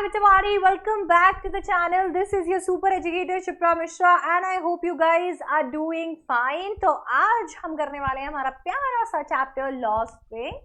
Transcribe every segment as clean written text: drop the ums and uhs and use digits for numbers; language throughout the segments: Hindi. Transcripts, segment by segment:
everybody, welcome back to the channel. This is your super educator Shipra Mishra and I hope you guys are doing fine. तो आज हम करने वाले हैं हमारा प्यारा सा चैप्टर लॉ स्प्रिंग.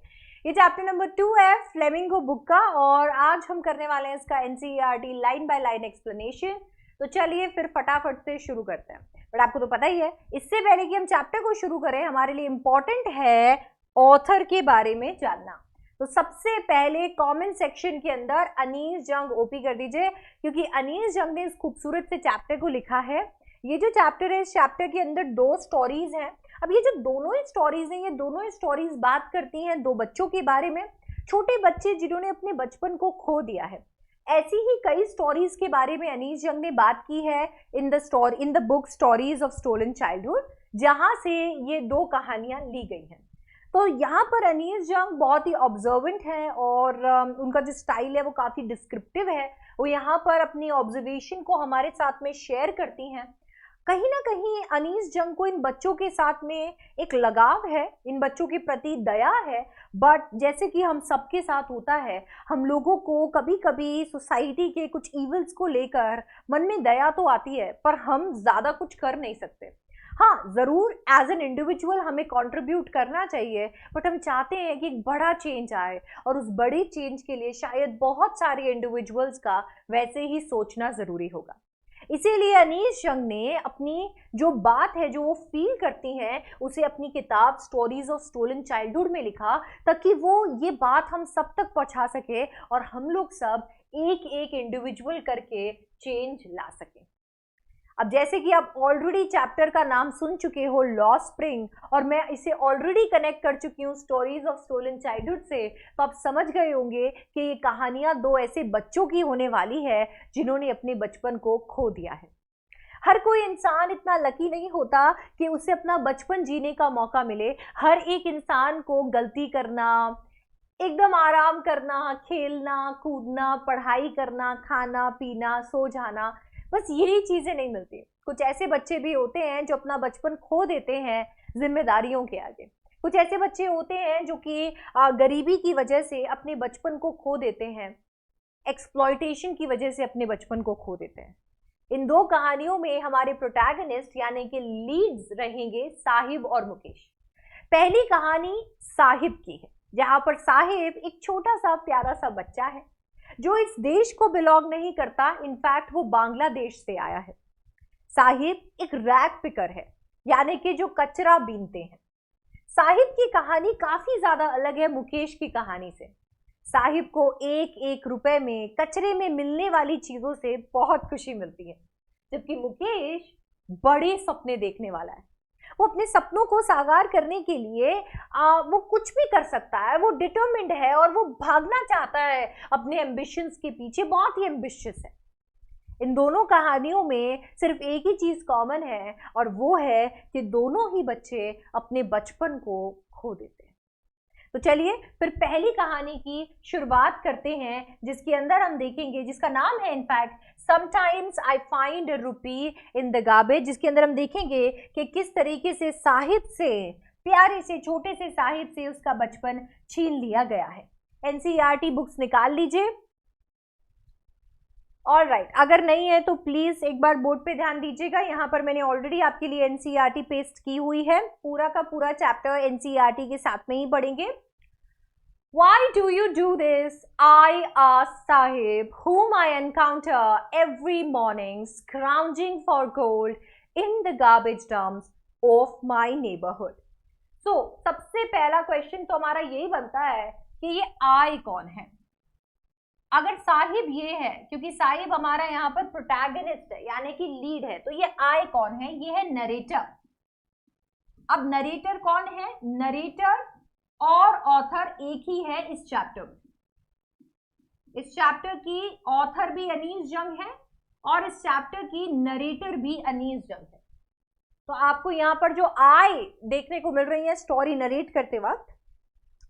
ये चैप्टर नंबर 2 है फ्लेमिंगो बुक का और आज हम करने वाले हैं इसका NCERT line by line explanation. तो चलिए फिर फटाफट से शुरू करते हैं. बट आपको तो पता ही है, इससे पहले कि हम चैप्टर को शुरू करें हमारे लिए इम्पोर्टेंट है ऑथर के बारे में जानना. तो सबसे पहले कमेंट सेक्शन के अंदर अनीस जंग ओपी कर दीजिए, क्योंकि अनीस जंग ने इस खूबसूरत से चैप्टर को लिखा है. ये जो चैप्टर है, इस चैप्टर के अंदर 2 स्टोरीज हैं. अब ये जो दोनों ही स्टोरीज हैं, ये दोनों ही स्टोरीज बात करती हैं 2 बच्चों के बारे में, छोटे बच्चे जिन्होंने अपने बचपन को खो दिया है. ऐसी ही कई स्टोरीज के बारे में अनीस जंग ने बात की है in the book Stories of Stolen Childhood, जहां से ये 2 कहानियां ली गई हैं. तो यहाँ पर अनीस जंग बहुत ही ऑब्जर्वेंट हैं और उनका जो स्टाइल है वो काफ़ी डिस्क्रिप्टिव है. वो यहाँ पर अपनी ऑब्जर्वेशन को हमारे साथ में शेयर करती हैं. कहीं ना कहीं अनीस जंग को इन बच्चों के साथ में एक लगाव है, इन बच्चों के प्रति दया है. बट जैसे कि हम सबके साथ होता है, हम लोगों को कभी कभी सोसाइटी के कुछ इवल्स को लेकर मन में दया तो आती है, पर हम ज़्यादा कुछ कर नहीं सकते. हाँ, ज़रूर एज एन इंडिविजुअल हमें कंट्रीब्यूट करना चाहिए, बट हम चाहते हैं कि एक बड़ा चेंज आए और उस बड़े चेंज के लिए शायद बहुत सारे इंडिविजुअल्स का वैसे ही सोचना ज़रूरी होगा. इसीलिए अनीस जंग ने अपनी जो बात है, जो वो फील करती हैं, उसे अपनी किताब स्टोरीज ऑफ स्टोलन चाइल्डहुड में लिखा, ताकि वो ये बात हम सब तक पहुंचा सके और हम लोग सब एक एक इंडिविजुअल करके चेंज ला सकें. अब जैसे कि आप ऑलरेडी चैप्टर का नाम सुन चुके हो लॉ स्प्रिंग, और मैं इसे ऑलरेडी कनेक्ट कर चुकी हूँ स्टोरीज ऑफ स्टोलन चाइल्डहुड से, तो आप समझ गए होंगे कि ये कहानियाँ 2 ऐसे बच्चों की होने वाली है जिन्होंने अपने बचपन को खो दिया है. हर कोई इंसान इतना लकी नहीं होता कि उसे अपना बचपन जीने का मौका मिले. हर एक इंसान को गलती करना, एकदम आराम करना, खेलना कूदना, पढ़ाई करना, खाना पीना, सो जाना, बस यही चीज़ें नहीं मिलती. कुछ ऐसे बच्चे भी होते हैं जो अपना बचपन खो देते हैं जिम्मेदारियों के आगे. कुछ ऐसे बच्चे होते हैं जो कि गरीबी की वजह से अपने बचपन को खो देते हैं, एक्सप्लॉयटेशन की वजह से अपने बचपन को खो देते हैं. इन 2 कहानियों में हमारे प्रोटैगनिस्ट यानी कि लीड्स रहेंगे साहिब और मुकेश. पहली कहानी साहिब की है, जहाँ पर साहिब एक छोटा सा प्यारा सा बच्चा है जो इस देश को बिलोंग नहीं करता. इनफैक्ट वो बांग्लादेश से आया है. साहिब एक रैग पिकर है, यानी कि जो कचरा बीनते हैं. साहिब की कहानी काफी ज्यादा अलग है मुकेश की कहानी से. साहिब को 1-1 रुपए में कचरे में मिलने वाली चीजों से बहुत खुशी मिलती है, जबकि मुकेश बड़े सपने देखने वाला है. वो अपने सपनों को साकार करने के लिए वो कुछ भी कर सकता है. वो डिटरमिन्ड है और वो भागना चाहता है अपने एम्बिशंस के पीछे, बहुत ही एम्बिशियस है. इन दोनों कहानियों में सिर्फ एक ही चीज कॉमन है, और वो है कि दोनों ही बच्चे अपने बचपन को खो देते हैं. तो चलिए फिर पहली कहानी की शुरुआत करते हैं, जिसके अंदर हम देखेंगे, जिसका नाम है in fact sometimes I find a रूपी इन द गार्बेज, जिसके अंदर हम देखेंगे कि किस तरीके से साहिब से, प्यारे से छोटे से साहिब से उसका बचपन छीन लिया गया है. एनसीईआरटी बुक्स निकाल लीजिए. ऑलराइट, अगर नहीं है तो प्लीज एक बार बोर्ड पे ध्यान दीजिएगा. यहाँ पर मैंने ऑलरेडी आपके लिए एनसीईआरटी पेस्ट की हुई है. पूरा का पूरा चैप्टर एनसीईआरटी के साथ में ही पढ़ेंगे. Why do you do this? I asked Sahib, whom I encounter every morning scrounging for gold in the garbage dumps of my neighborhood. So, सबसे पहला क्वेश्चन तो हमारा यही बनता है कि ये I कौन है. अगर साहिब ये है, क्योंकि साहिब हमारा यहाँ पर प्रोटैगनिस्ट है यानी कि लीड है, तो ये I कौन है? ये है नरेटर. अब नरेटर कौन है? नरेटर और ऑथर एक ही है इस चैप्टर में. इस चैप्टर की ऑथर भी अनीस जंग है और इस चैप्टर की नरेटर भी अनीस जंग है. तो आपको यहाँ पर जो आई देखने को मिल रही है स्टोरी नरेट करते वक्त,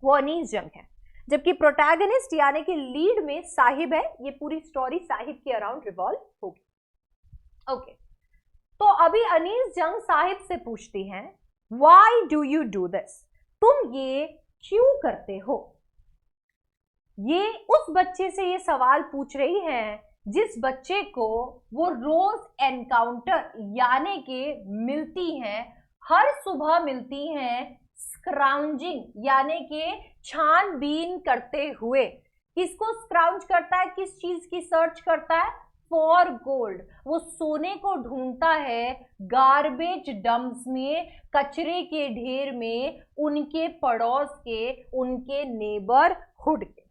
वो अनीस जंग है, जबकि प्रोटैगनिस्ट यानी कि लीड में साहिब है. ये पूरी स्टोरी साहिब के अराउंड रिवॉल्व होगी. ओके, तो अभी अनीस जंग साहिब से पूछती हैं, why do you do this? तुम ये क्यों करते हो? ये उस बच्चे से ये सवाल पूछ रही हैं जिस बच्चे को वो रोज एनकाउंटर यानी कि मिलती हैं, हर सुबह मिलती हैं स्क्राउंजिंग यानी कि छानबीन करते हुए। किसको स्क्राउंज करता है, किस चीज की सर्च करता है? For gold. वो सोने को ढूंढता है गार्बेज डंप्स में, कचरे के ढेर में, उनके पड़ोस के, उनके नेबरहुड के।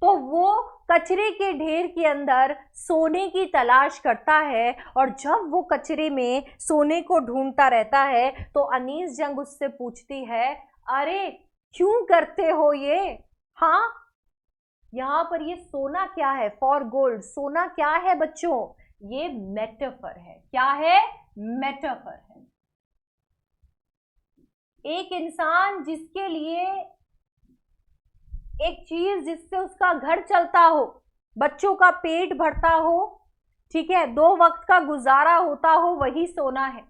तो वो कचरे के ढेर के अंदर सोने की तलाश करता है, और जब वो कचरे में सोने को ढूंढता रहता है तो अनीस जंग उससे पूछती है, अरे क्यों करते हो ये? हाँ, यहां पर ये सोना क्या है? फॉर गोल्ड, सोना क्या है बच्चों? ये मेटाफर है। क्या है? मेटाफर है। एक इंसान जिसके लिए एक चीज जिससे उसका घर चलता हो, बच्चों का पेट भरता हो, ठीक है, 2 वक्त का गुजारा होता हो, वही सोना है।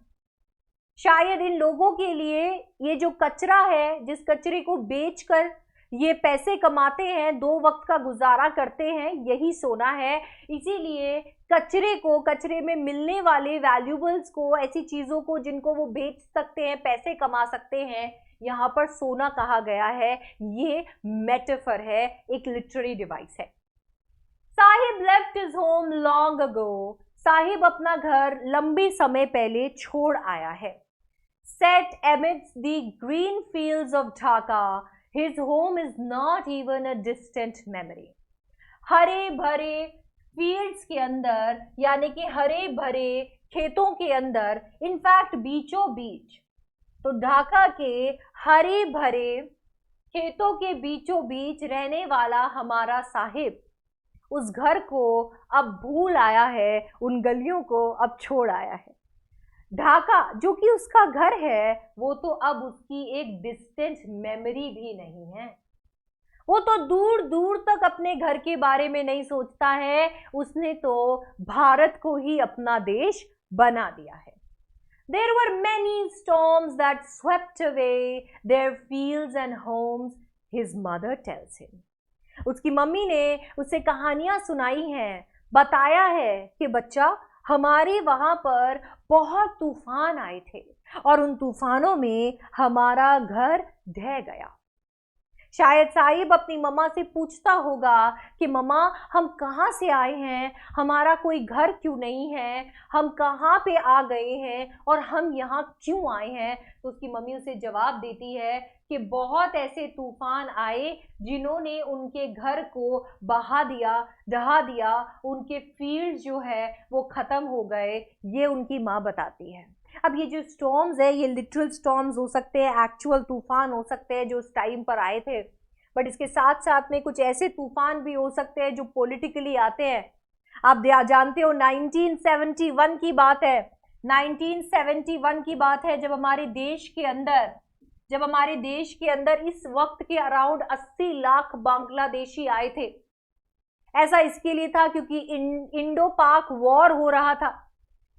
शायद इन लोगों के लिए ये जो कचरा है, जिस कचरे को बेचकर ये पैसे कमाते हैं, 2 वक्त का गुजारा करते हैं, यही सोना है। इसीलिए कचरे को, कचरे में मिलने वाले वैल्यूबल्स को, ऐसी चीजों को जिनको वो बेच सकते हैं, पैसे कमा सकते हैं, यहाँ पर सोना कहा गया है। ये मेटाफर है, एक लिटरेरी डिवाइस है। Sahib left his home long ago. Sahib अपना घर लंबे समय पहले छोड़ आया है। Set amidst the green fields of Dhaka, his home is not even a distant memory. हरे भरे फील्ड्स के अंदर, यानी कि हरे भरे खेतों के अंदर, इनफैक्ट बीचों बीच, तो ढाका के हरे भरे खेतों के बीचों बीच रहने वाला हमारा साहिब उस घर को अब भूल आया है, उन गलियों को अब छोड़ आया है। ढाका जो कि उसका घर है, वो तो अब उसकी एक डिस्टेंट मेमोरी भी नहीं है। वो तो दूर दूर तक अपने घर के बारे में नहीं सोचता है, उसने तो भारत को ही अपना देश बना दिया है। There were many storms that swept away their fields and homes, his mother tells him. उसकी मम्मी ने उसे कहानियां सुनाई हैं, बताया है कि बच्चा, हमारे वहां पर बहुत तूफान आए थे और उन तूफानों में हमारा घर ढह गया। शायद साहिब अपनी मम्मा से पूछता होगा कि मम्मा, हम कहाँ से आए हैं, हमारा कोई घर क्यों नहीं है, हम कहाँ पे आ गए हैं और हम यहाँ क्यों आए हैं? तो उसकी मम्मी उसे जवाब देती है कि बहुत ऐसे तूफान आए जिन्होंने उनके घर को बहा दिया, ढहा दिया, उनके फील्ड जो है वो ख़त्म हो गए। ये उनकी माँ बताती है। अब ये जो स्टॉर्म्स है, ये लिटरल स्टॉर्म्स हो सकते हैं, एक्चुअल तूफान हो सकते हैं जो उस टाइम पर आए थे, बट इसके साथ साथ में कुछ ऐसे तूफान भी हो सकते हैं जो पॉलिटिकली आते हैं। आप जानते हो 1971 की बात है, 1971 की बात है, जब हमारे देश के अंदर इस वक्त के अराउंड 80 लाख बांग्लादेशी आए थे। ऐसा इसके लिए था क्योंकि इंडो पाक वॉर हो रहा था।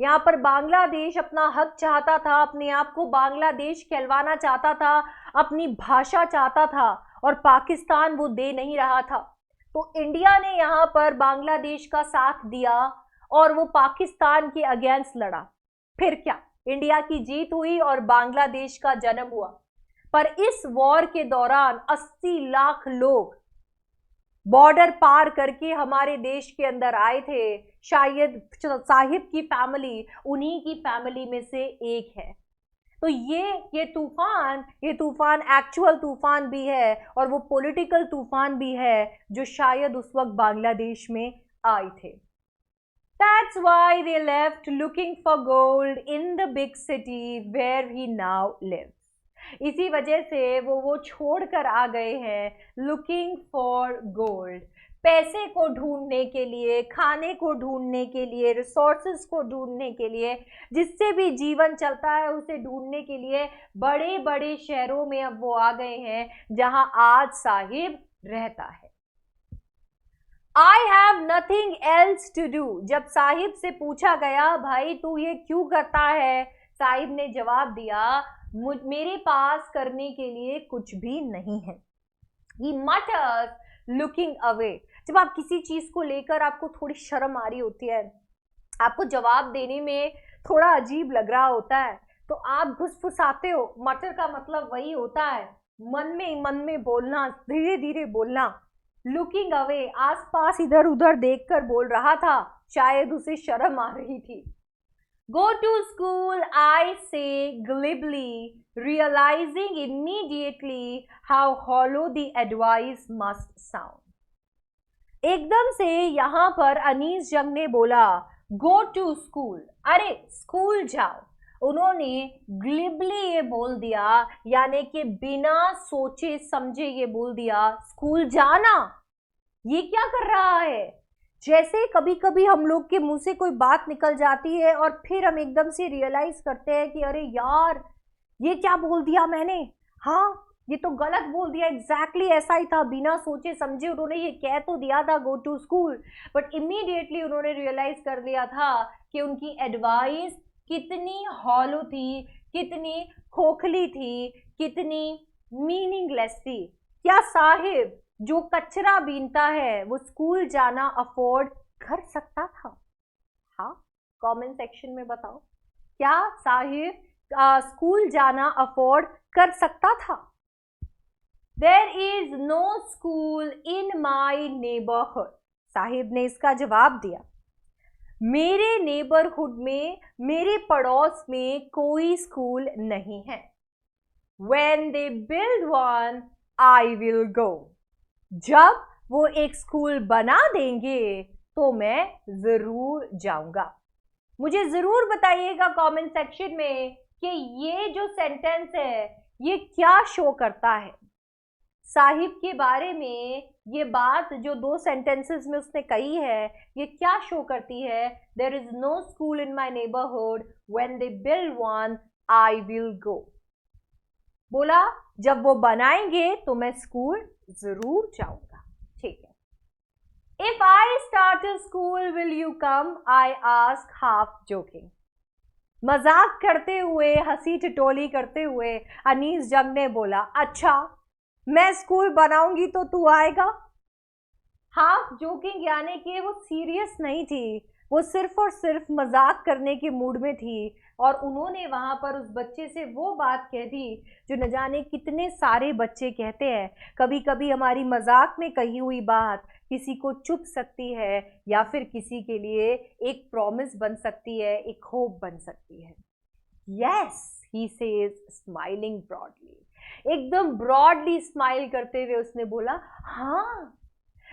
यहाँ पर बांग्लादेश अपना हक चाहता था, अपने आप को बांग्लादेश कहलवाना चाहता था, अपनी भाषा चाहता था, और पाकिस्तान वो दे नहीं रहा था। तो इंडिया ने यहाँ पर बांग्लादेश का साथ दिया और वो पाकिस्तान के अगेंस्ट लड़ा। फिर क्या, इंडिया की जीत हुई और बांग्लादेश का जन्म हुआ। पर इस वॉर के दौरान 80 लाख लोग बॉर्डर पार करके हमारे देश के अंदर आए थे। शायद साहिब की फैमिली उन्हीं की फैमिली में से एक है। तो ये तूफान एक्चुअल तूफान भी है और वो पॉलिटिकल तूफान भी है जो शायद उस वक्त बांग्लादेश में आए थे। That's why they left looking for gold in the big city where he now lives. इसी वजह से वो छोड़ कर आ गए हैं लुकिंग फॉर गोल्ड, पैसे को ढूंढने के लिए, खाने को ढूंढने के लिए, रिसोर्सेज को ढूंढने के लिए, जिससे भी जीवन चलता है उसे ढूंढने के लिए बड़े बड़े शहरों में अब वो आ गए हैं जहां आज साहिब रहता है। I have nothing else to do. जब साहिब से पूछा गया, भाई तू ये क्यों करता है, साहिब ने जवाब दिया, मेरे पास करने के लिए कुछ भी नहीं है। He mutters looking away. जब आप किसी चीज को लेकर आपको थोड़ी शर्म आ रही होती है, आपको जवाब देने में थोड़ा अजीब लग रहा होता है, तो आप घुसफुसाते हो। मटर का मतलब वही होता है, मन में बोलना, धीरे धीरे बोलना। लुकिंग अवे, आसपास इधर उधर देखकर बोल रहा था, शायद उसे शर्म आ रही थी। Go to school, I say glibly, realizing immediately how hollow the advice must sound. एकदम से यहां पर अनीस जंग ने बोला, गो टू स्कूल, अरे स्कूल जाओ। उन्होंने ग्लिबली ये बोल दिया, यानी कि बिना सोचे समझे ये बोल दिया, स्कूल जाना। ये क्या कर रहा है? जैसे कभी कभी हम लोग के मुंह से कोई बात निकल जाती है और फिर हम एकदम से रियलाइज करते हैं कि अरे यार, ये क्या बोल दिया मैंने, हाँ ये तो गलत बोल दिया। एग्जैक्टली ऐसा ही था, बिना सोचे समझे उन्होंने ये कह तो दिया था go to school, but immediately उन्होंने रियलाइज कर लिया था कि उनकी एडवाइस कितनी हॉलो थी, कितनी खोखली थी, कितनी मीनिंगलेस थी। क्या साहिब जो कचरा बीनता है वो स्कूल जाना अफोर्ड कर सकता था? हाँ, कमेंट सेक्शन में बताओ, क्या साहिब स्कूल जाना अफोर्ड कर सकता था? There is no school in my neighborhood. Sahib ने इसका जवाब दिया, मेरे नेबरहुड में, मेरे पड़ोस में कोई स्कूल नहीं है। When they build one, I will go. जब वो एक स्कूल बना देंगे तो मैं जरूर जाऊंगा। मुझे जरूर बताइएगा कमेंट सेक्शन में कि ये जो सेंटेंस है ये क्या शो करता है। साहिब के बारे में ये बात जो दो सेंटेंसेस में उसने कही है, ये क्या शो करती है? There is no school in my neighbourhood, when they build one I will go. बोला जब वो बनाएंगे तो मैं स्कूल जरूर जाऊंगा। ठीक है। If I start a school will you come, I ask half joking. मजाक करते हुए, हंसी ठिठोली करते हुए अनीस जंग ने बोला, अच्छा मैं स्कूल बनाऊंगी तो तू आएगा? हाफ जोकिंग, यानी कि वो सीरियस नहीं थी, वो सिर्फ और सिर्फ मजाक करने के मूड में थी। और उन्होंने वहां पर उस बच्चे से वो बात कह दी जो न जाने कितने सारे बच्चे कहते हैं। कभी कभी हमारी मजाक में कही हुई बात किसी को चुभ सकती है, या फिर किसी के लिए एक प्रॉमिस बन सकती है, एक होप बन सकती है। Yes, he says smiling broadly. एकदम ब्रॉडली स्माइल करते हुए उसने बोला, हाँ।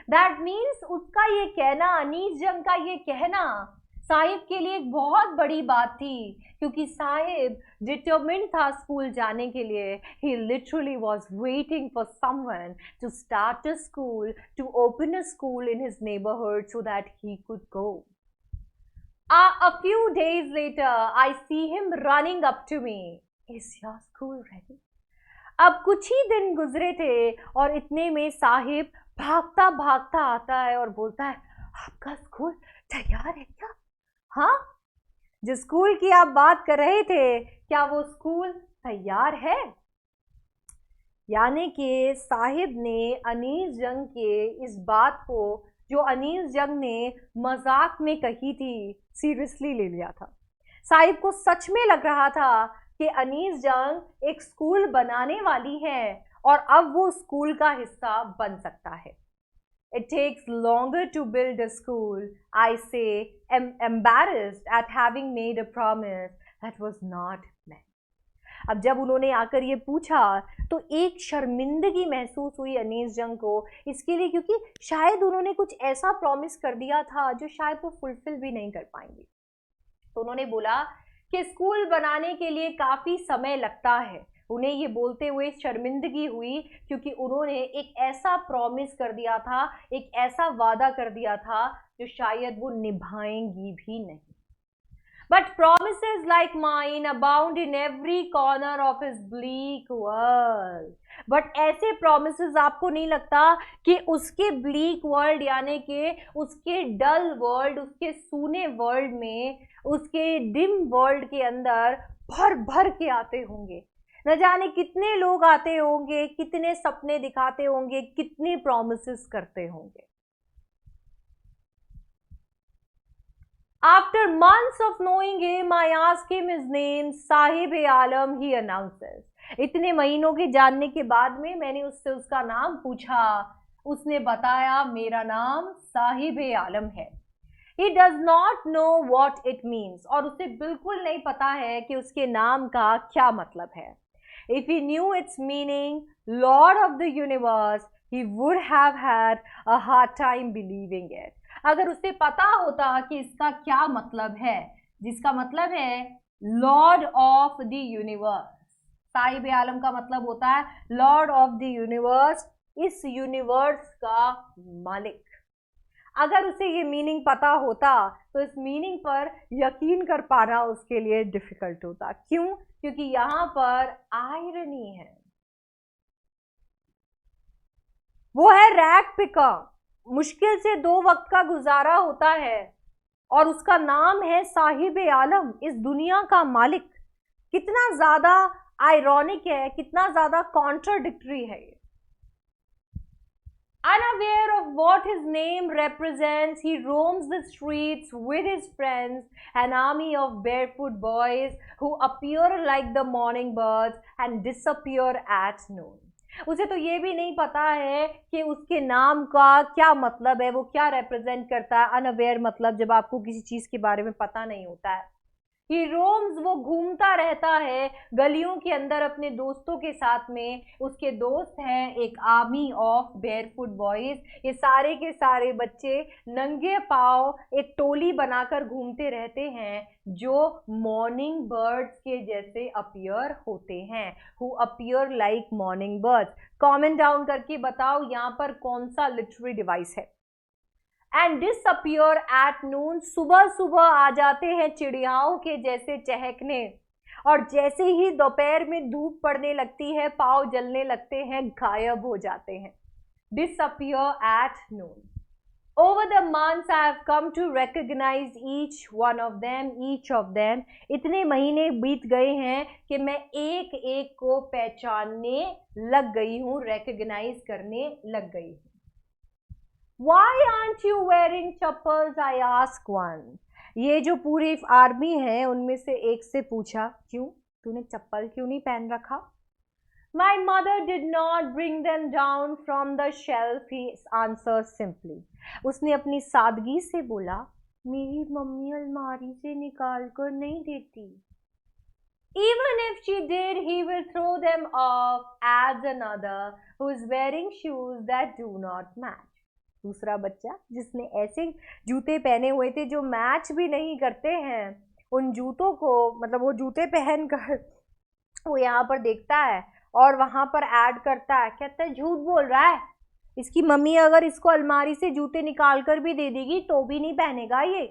दैट मीन्स उसका ये कहना, अनीस जंग का ये कहना साहिब के लिए एक बहुत बड़ी बात थी, क्योंकि साहिब डिटरमिन्ड था स्कूल जाने के लिए। He literally was waiting for someone to start a school, to open a school in his neighbourhood so that he could go. A few days later, I see him running up to me. Is your school ready? अब कुछ ही दिन गुजरे थे और इतने में साहिब भागता भागता आता है और बोलता है, आपका स्कूल तैयार है क्या? हाँ, जिस स्कूल की आप बात कर रहे थे, क्या वो स्कूल तैयार है? यानी कि साहिब ने अनीस जंग के इस बात को, जो अनीस जंग ने मजाक में कही थी, सीरियसली ले लिया था। साहिब को सच में लग रहा था कि अनीस जंग एक स्कूल बनाने वाली है और अब वो स्कूल का हिस्सा बन सकता है। It takes longer to build a school, I say, embarrassed at having made a promise that was not meant. अब जब उन्होंने आकर ये पूछा तो एक शर्मिंदगी महसूस हुई अनीस जंग को इसके लिए, क्योंकि शायद उन्होंने कुछ ऐसा प्रॉमिस कर दिया था जो शायद वो फुलफिल भी नहीं कर पाएंगे। तो उन्होंने बोला कि स्कूल बनाने के लिए काफ़ी समय लगता है। उन्हें ये बोलते हुए शर्मिंदगी हुई क्योंकि उन्होंने एक ऐसा प्रॉमिस कर दिया था, एक ऐसा वादा कर दिया था जो शायद वो निभाएंगी भी नहीं। But promises like mine abound in every corner of his bleak world. But ऐसे promises आपको नहीं लगता कि उसके bleak world, यानी कि उसके dull world, उसके सूने world में, उसके dim world के अंदर भर भर के आते होंगे? न जाने कितने लोग आते होंगे, कितने सपने दिखाते होंगे, कितनी प्रॉमिसेस करते होंगे। After months of knowing him, I asked him his name, साहिब-ए-आलम, he announces. इतने महीनों के जानने के बाद में मैंने उससे उसका नाम पूछा। उसने बताया मेरा नाम साहिब-ए-आलम है। He does not know what it means. और उसे बिल्कुल नहीं पता है कि उसके नाम का क्या मतलब है। If he knew its meaning, Lord of the universe, he would have had a hard time believing it. अगर उसे पता होता कि इसका क्या मतलब है, जिसका मतलब है lord of the universe, Sahib Alam का मतलब होता है लॉर्ड ऑफ द यूनिवर्स, इस यूनिवर्स का मालिक। अगर उसे ये मीनिंग पता होता तो इस मीनिंग पर यकीन कर पाना उसके लिए डिफिकल्ट होता। क्यों? क्योंकि यहां पर आयरनी है। वो है रैग पिकर, मुश्किल से 2 वक्त का गुजारा होता है और उसका नाम है साहिब आलम, इस दुनिया का मालिक। कितना ज्यादा आयरॉनिक है, कितना ज्यादा कॉन्ट्राडिक्टरी है ये। Unaware of what his name represents, he roams the streets with his friends, an army of barefoot boys who appear like the morning birds and disappear at noon. उसे तो ये भी नहीं पता है कि उसके नाम का क्या मतलब है, वो क्या रिप्रेजेंट करता है। अनअवेयर मतलब जब आपको किसी चीज के बारे में पता नहीं होता है। ही रोम्स, वो घूमता रहता है गलियों के अंदर अपने दोस्तों के साथ में। उसके दोस्त हैं एक आर्मी ऑफ बेयरफुट बॉयज। ये सारे के सारे बच्चे नंगे पांव एक टोली बनाकर घूमते रहते हैं जो मॉर्निंग बर्ड्स के जैसे अपीयर होते हैं, who appear like morning birds. Comment down करके बताओ यहाँ पर कौन सा लिटरेरी डिवाइस है। एंड डिसअपियर एट नून, सुबह सुबह आ जाते हैं चिड़ियाओं के जैसे चहकने, और जैसे ही दोपहर में धूप पड़ने लगती है, पाँव जलने लगते हैं, गायब हो जाते हैं। Disappear at noon. Over the months I have come to recognize each one of them. इतने महीने बीत गए हैं कि मैं एक एक को पहचानने लग गई हूँ, recognize करने लग गई हूँ। Why aren't you wearing chappals? I asked one. ये जो पूरी आर्मी है उनमें से एक से पूछा, क्यों तूने चप्पल क्यों नहीं पहन रखा? My mother did not bring them down from the shelf, he answered simply. उसने अपनी सादगी से बोला, मेरी मम्मी अलमारी से निकाल कर नहीं देती। Even if she did, he will throw them off, adds another who is wearing shoes that do not match. दूसरा बच्चा जिसने ऐसे जूते पहने हुए थे जो मैच भी नहीं करते हैं, उन जूतों को, मतलब वो जूते पहन कर वो यहाँ पर देखता है और वहां पर ऐड करता है, कहता है झूठ बोल रहा है, इसकी मम्मी अगर इसको अलमारी से जूते निकाल कर भी दे देगी तो भी नहीं पहनेगा ये।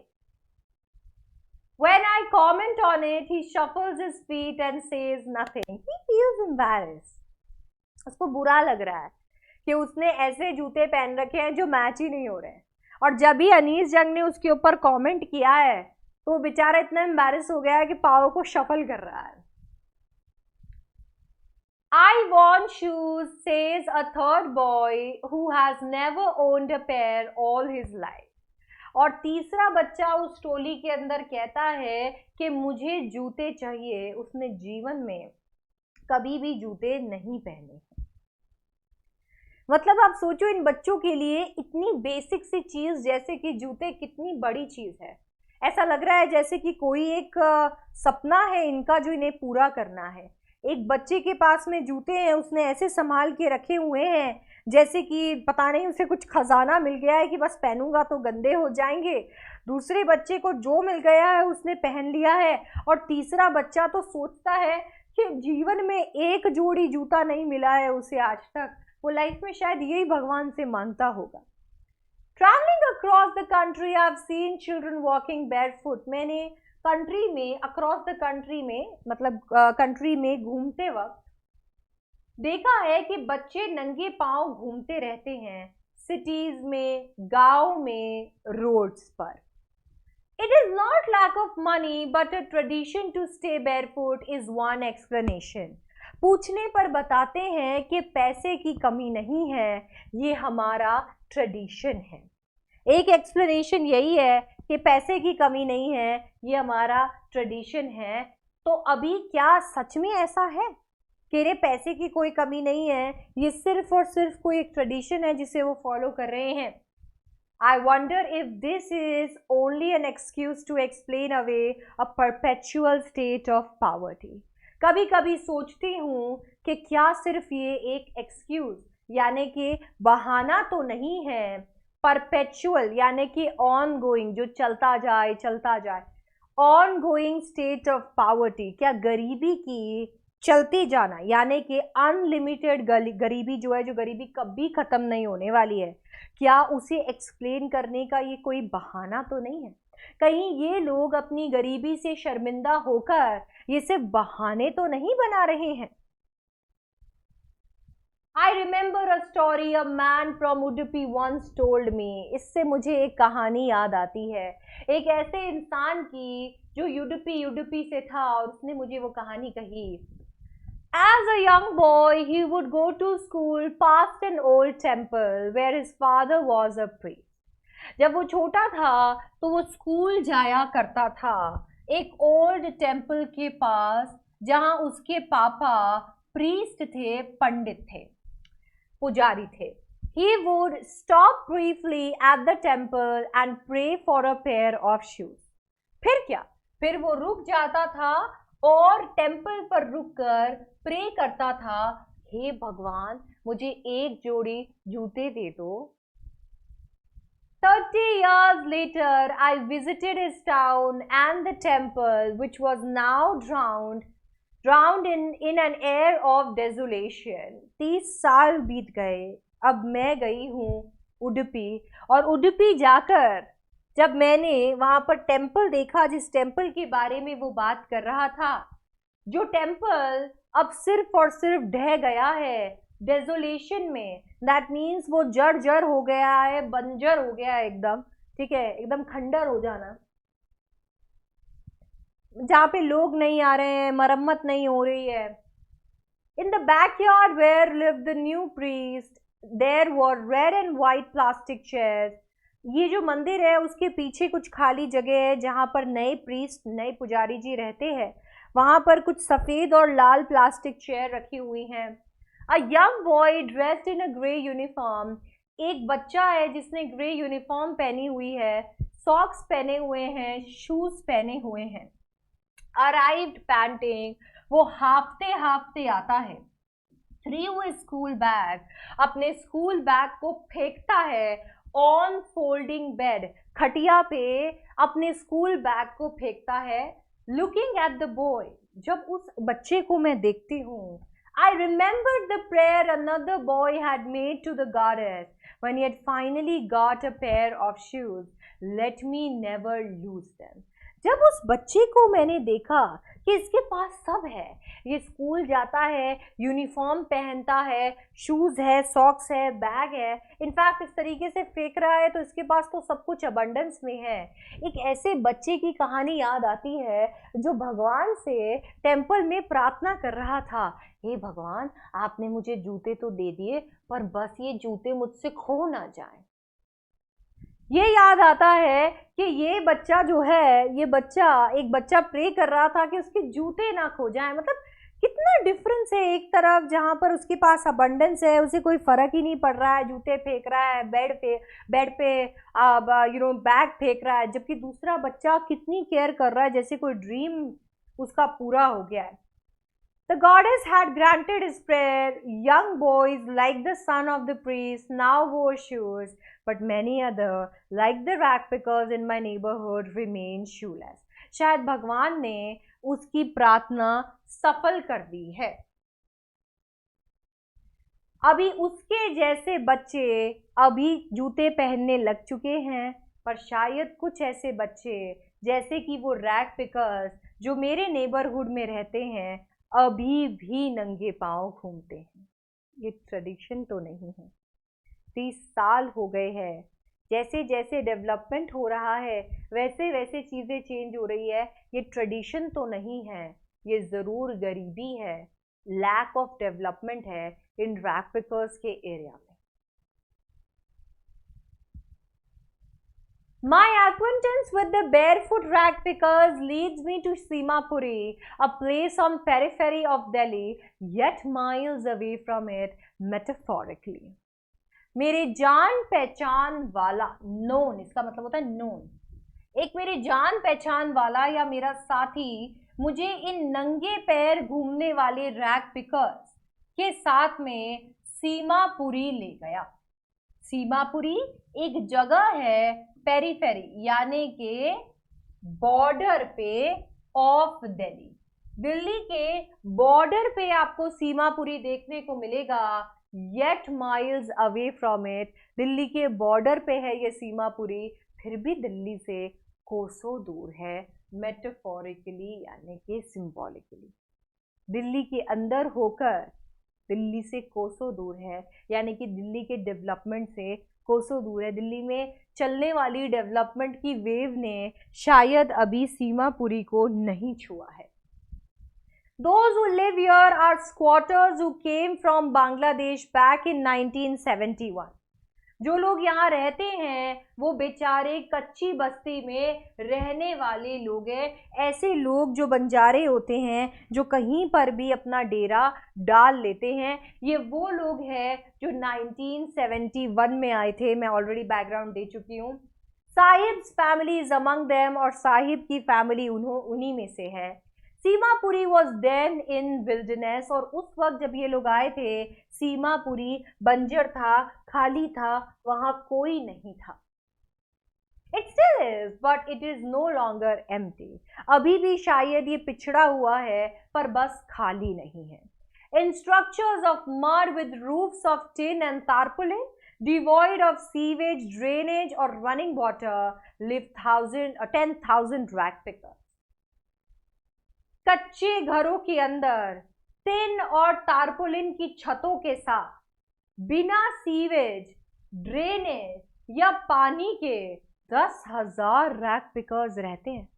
When I comment on it, he shuffles his feet and says nothing. He feels embarrassed. उसको बुरा लग रहा है कि उसने ऐसे जूते पहन रखे हैं जो मैच ही नहीं हो रहे हैं। और जब भी अनीस जंग ने उसके ऊपर कमेंट किया है तो बेचारा इतना एम्बैरेस हो गया है कि पाँव को शफल कर रहा है। I want shoes, says a third boy who has never owned a pair all his life. और तीसरा बच्चा उस टोली के अंदर कहता है कि मुझे जूते चाहिए, उसने जीवन में कभी भी जूते नहीं पहने। मतलब आप सोचो इन बच्चों के लिए इतनी बेसिक सी चीज जैसे कि जूते कितनी बड़ी चीज है। ऐसा लग रहा है जैसे कि कोई एक सपना है इनका जो इन्हें पूरा करना है। एक बच्चे के पास में जूते हैं, उसने ऐसे संभाल के रखे हुए हैं जैसे कि पता नहीं उसे कुछ खजाना मिल गया है कि बस पहनूंगा तो गंदे हो जाएंगे। दूसरे बच्चे को जो मिल गया है उसने पहन लिया है, और तीसरा बच्चा तो सोचता है कि जीवन में एक जोड़ी जूता नहीं मिला है उसे आज तक, वो लाइफ में शायद यही भगवान से मांगता होगा। Traveling across the country, I've seen children walking barefoot. मैंने कंट्री में, अक्रॉस द कंट्री में मतलब कंट्री में घूमते वक्त देखा है कि बच्चे नंगे पांव घूमते रहते हैं सिटीज में, गांव में, रोड्स पर। It is not lack of money, but a tradition to stay barefoot is one explanation. पूछने पर बताते हैं कि पैसे की कमी नहीं है, ये हमारा ट्रेडिशन है। एक एक्सप्लेनेशन यही है कि पैसे की कमी नहीं है, ये हमारा ट्रेडिशन है। तो अभी क्या सच में ऐसा है कि रे पैसे की कोई कमी नहीं है, ये सिर्फ और सिर्फ कोई एक ट्रेडिशन है जिसे वो फॉलो कर रहे हैं? I wonder if this is only an excuse to explain away a perpetual state of poverty. कभी कभी सोचती हूँ कि क्या सिर्फ ये एक एक्सक्यूज यानी कि बहाना तो नहीं है, परपेचुअल यानी कि ऑन गोइंग, जो चलता जाए on going state of poverty, क्या गरीबी की चलती जाना यानी कि अनलिमिटेड गरीबी जो है, जो गरीबी कभी खत्म नहीं होने वाली है, क्या उसे एक्सप्लेन करने का ये कोई बहाना तो नहीं है? कहीं ये लोग अपनी गरीबी से शर्मिंदा होकर ये सिर्फ बहाने तो नहीं बना रहे हैं? I remember a story a man from Udupi once told me. इससे मुझे एक कहानी याद आती है, एक ऐसे इंसान की जो यूडुपी से था, और उसने मुझे वो कहानी कही। As a young boy, he would go to school past an old temple where his father was a priest. जब वो छोटा था तो वो स्कूल जाया करता था एक ओल्ड टेम्पल के पास जहां उसके पापा प्रीस्ट थे, पंडित थे, पुजारी थे। He would stop briefly at the temple and pray for a pair of shoes. फिर क्या? फिर वो रुक जाता था और टेम्पल पर रुककर प्रे करता था, हे भगवान मुझे एक जोड़ी जूते दे दो। 30 years later, I visited his town and the temple, which was now drowned in an air of desolation. 30 साल बीत गए, अब मैं गई हूँ उडुपी, और उडुपी जाकर जब मैंने वहां पर टेम्पल देखा, जिस टेम्पल के बारे में वो बात कर रहा था, जो टेम्पल अब सिर्फ और सिर्फ ढह गया है डेजोलेशन में, दैट मीन्स वो जड़ हो गया है, बंजर हो गया है एकदम, ठीक है, एकदम खंडर हो जाना, जहाँ पे लोग नहीं आ रहे हैं, मरम्मत नहीं हो रही है। In the backyard where live the new priest there were red and white plastic chairs. ये जो मंदिर है उसके पीछे कुछ खाली जगह है जहाँ पर नए प्रीस्ट, नए पुजारी जी रहते हैं, वहां पर कुछ सफेद और लाल प्लास्टिक चेयर रखी हुई हैं। A young boy dressed in a grey uniform, एक बच्चा है जिसने ग्रे यूनिफॉर्म पहनी हुई है, सॉक्स पहने हुए हैं, शूज पहने हुए हैं। अराइव्ड पैंटिंग, वो हाफते आता है। थ्रू स्कूल बैग, अपने स्कूल बैग को फेंकता है ऑन फोल्डिंग बेड, खटिया पे अपने स्कूल बैग को फेंकता है। लुकिंग एट द बॉय, जब उस बच्चे को मैं देखती हूँ, I remembered the prayer another boy had made to the goddess when he had finally got a pair of shoes. Let me never lose them. जब उस बच्चे को मैंने देखा कि इसके पास सब है, ये स्कूल जाता है, यूनिफॉर्म पहनता है, शूज़ है, सॉक्स है, बैग है, इनफैक्ट इस तरीके से फेंक रहा है तो इसके पास तो सब कुछ अबंडेंस में है। एक ऐसे बच्चे की कहानी याद आती है जो भगवान से टेम्पल में प्रार्थना कर रहा था, हे भगवान आपने मुझे जूते तो दे दिए, पर बस ये जूते मुझसे खो ना जाए। ये याद आता है कि ये बच्चा जो है, ये बच्चा, एक बच्चा प्रे कर रहा था कि उसके जूते ना खो जाएं। मतलब कितना डिफरेंस है, एक तरफ जहाँ पर उसके पास अबंडेंस है, उसे कोई फर्क ही नहीं पड़ रहा है, जूते फेंक रहा है, बेड पे बैग फेंक रहा है, जबकि दूसरा बच्चा कितनी केयर कर रहा है, जैसे कोई ड्रीम उसका पूरा हो गया है। The goddess had granted his prayer. Young boys, like the son of the priest, now wore shoes, but many other, like the ragpickers in my neighborhood, remain shoeless. शायद भगवान ने उसकी प्रार्थना सफल कर दी है। अभी उसके जैसे बच्चे अभी जूते पहनने लग चुके हैं, पर शायद कुछ ऐसे बच्चे जैसे कि वो रैग पिकर्स जो मेरे नेबरहुड में रहते हैं अभी भी नंगे पांव घूमते हैं। ये ट्रेडिशन तो नहीं है। 30 साल हो गए हैं, जैसे जैसे डेवलपमेंट हो रहा है वैसे वैसे चीज़ें चेंज हो रही है। ये ट्रेडिशन तो नहीं है, ये ज़रूर गरीबी है। लैक ऑफ डेवलपमेंट है इन रैग पिकर्स के एरिया में। My acquaintance with the barefoot rag pickers leads me to Simapuri, a place on periphery of Delhi, yet miles away from it metaphorically. मेरे जान पहचान वाला, नोन, इसका मतलब होता है नोन, एक मेरे जान पहचान वाला या मेरा साथी मुझे इन नंगे पैर घूमने वाले रैग पिकर्स के साथ में सीमापुरी ले गया। सीमापुरी एक जगह है पेरीफेरी यानी के बॉर्डर पे ऑफ दिल्ली। दिल्ली के बॉर्डर पे आपको सीमापुरी देखने को मिलेगा, yet miles away from it. Delhi के बॉर्डर पे है ये सीमापुरी, फिर भी दिल्ली से कोसों दूर है, मेटाफोरिकली यानी कि सिंबॉलिकली। दिल्ली के अंदर होकर दिल्ली से कोसों दूर है, यानी कि दिल्ली के डेवलपमेंट से कोसों दूर है। दिल्ली में चलने वाली डेवलपमेंट की वेव ने शायद अभी सीमापुरी को नहीं छुआ है। Those who live here are squatters who came from Bangladesh back in 1971. जो लोग यहाँ रहते हैं वो बेचारे कच्ची बस्ती में रहने वाले लोग हैं। ऐसे लोग जो बंजारे होते हैं, जो कहीं पर भी अपना डेरा डाल लेते हैं, ये वो लोग हैं जो 1971 में आए थे। मैं ऑलरेडी बैकग्राउंड दे चुकी हूँ। Saheb's family is among them, और साहिब की फैमिली उन्हीं में से है। Seemapuri was then in wilderness, और उस वक्त जब ये लोग आए थे सीमापुरी बंजर था, खाली था, वहां कोई नहीं था। It still is, but it is no longer empty. अभी भी शायद ये पिछड़ा हुआ है, पर बस खाली नहीं है। In structures of mud with roofs of tin and tarpaulin, devoid of sewage, drainage or running water, live 10,000 rag pickers. कच्चे घरों के अंदर टिन और तारपुलिन की छतों के साथ, बिना सीवेज, ड्रेनेज या पानी के 10,000 रैग पिकर्स रहते हैं।